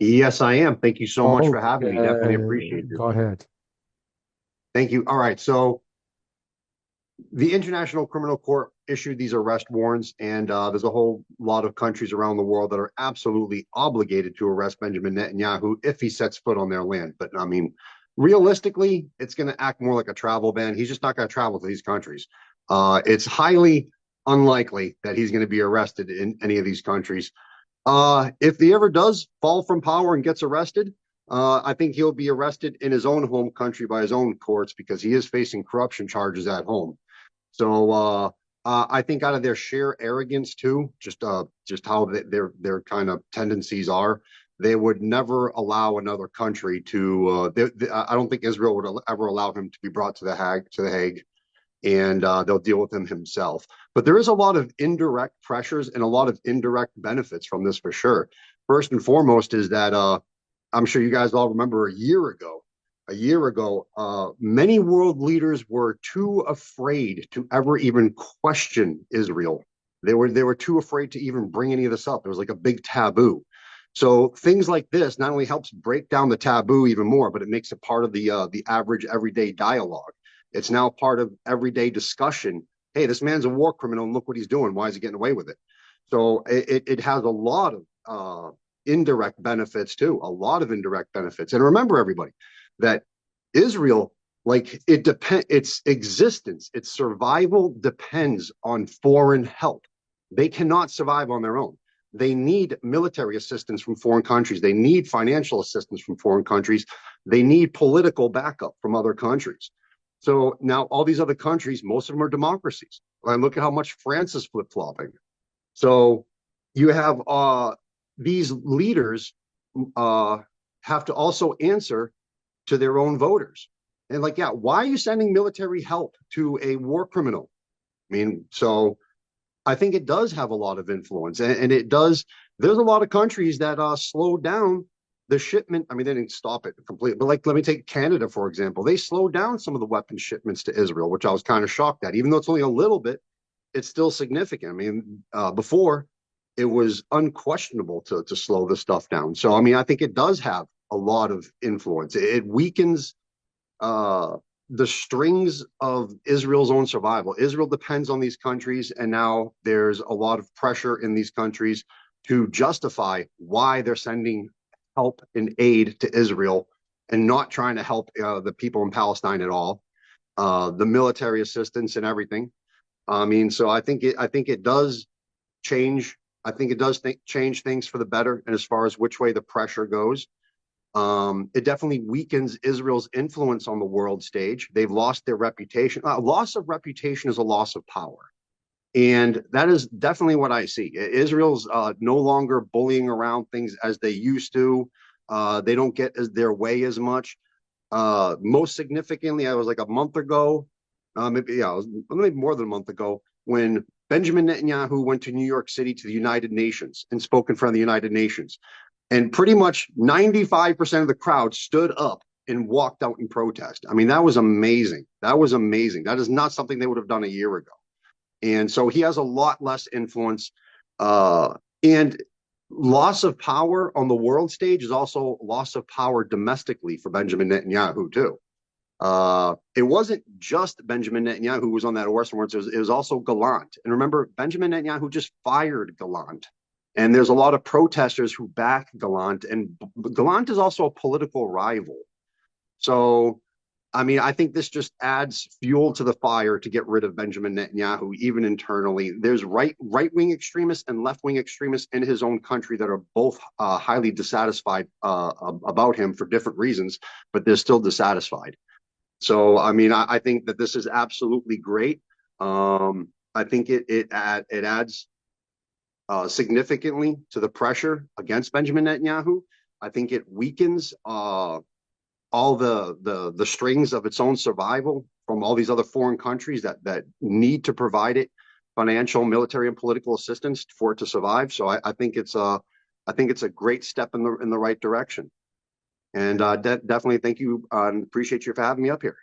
Yes, I am. Thank you so much for having me. Definitely Okay, appreciate you. go ahead. Thank you. All right. So the International Criminal Court issued these arrest warrants, and there's a whole lot of countries around the world that are absolutely obligated to arrest Benjamin Netanyahu if he sets foot on their land. But I mean, realistically, it's going to act more like a travel ban. He's just not going to travel to these countries. It's highly unlikely that he's going to be arrested in any of these countries. If he ever does fall from power and gets arrested, I think he'll be arrested in his own home country by his own courts because he is facing corruption charges at home. So I think out of their sheer arrogance too, just how their kind of tendencies are, they would never allow another country to. I don't think Israel would ever allow him to be brought to the Hague, and they'll deal with him himself. But there is a lot of indirect pressures and a lot of indirect benefits from this for sure. First and foremost is that I'm sure you guys all remember a year ago, many world leaders were too afraid to ever even question Israel. They were too afraid to even bring any of this up. It was like a big taboo. So things like this not only helps break down the taboo even more, but it makes it part of the average everyday dialogue. It's now part of everyday discussion. Hey, this man's a war criminal, and look what he's doing. Why is he getting away with it? So it has a lot of indirect benefits too, a lot of indirect benefits. And remember, everybody, that Israel, like its existence, its survival depends on foreign help. They cannot survive on their own. They need military assistance from foreign countries. They need financial assistance from foreign countries. They need political backup from other countries. So now all these other countries, most of them are democracies. And look at how much France is flip flopping. So you have these leaders uh, have to also answer to their own voters. And like, yeah, why are you sending military help to a war criminal? I mean, so I think it does have a lot of influence, and it does. There's a lot of countries that slowed down the shipment. I mean, they didn't stop it completely, but like, let me take Canada for example. They slowed down some of the weapon shipments to Israel, which I was kind of shocked at. Even though it's only a little bit, it's still significant. I mean, before it was unquestionable to slow the stuff down. So I mean, I think it does have a lot of influence. It weakens uh, the strings of Israel's own survival. Israel depends on these countries, and now there's a lot of pressure in these countries to justify why they're sending help and aid to Israel and not trying to help the people in Palestine at all. The military assistance and everything. I mean, so I think it does change. I think it does change things for the better, and as far as which way the pressure goes. It definitely weakens Israel's influence on the world stage. They've lost their reputation. Loss of reputation is a loss of power. And that is definitely what I see. Israel's no longer bullying around things as they used to. They don't get their way as much. Most significantly, I was like a month ago, maybe yeah, it was maybe more than a month ago, when Benjamin Netanyahu went to New York City to the United Nations and spoke in front of the United Nations. And pretty much 95% of the crowd stood up and walked out in protest. I mean, that was amazing. That was amazing. That is not something they would have done a year ago. And so he has a lot less influence. And loss of power on the world stage is also loss of power domestically for Benjamin Netanyahu, too. It wasn't just Benjamin Netanyahu who was on that arrest warrant. It was also Gallant. And remember, Benjamin Netanyahu just fired Gallant. And there's a lot of protesters who back Gallant. And Gallant is also a political rival. So, I mean, I think this just adds fuel to the fire to get rid of Benjamin Netanyahu, even internally. There's right wing extremists and left wing extremists in his own country that are both highly dissatisfied about him for different reasons, but they're still dissatisfied. So, I mean, I think that this is absolutely great. I think it adds significantly to the pressure against Benjamin Netanyahu. I think it weakens all the strings of its own survival from all these other foreign countries that need to provide it financial, military, and political assistance for it to survive. So I think it's a great step in the right direction. And definitely thank you. Appreciate you for having me up here.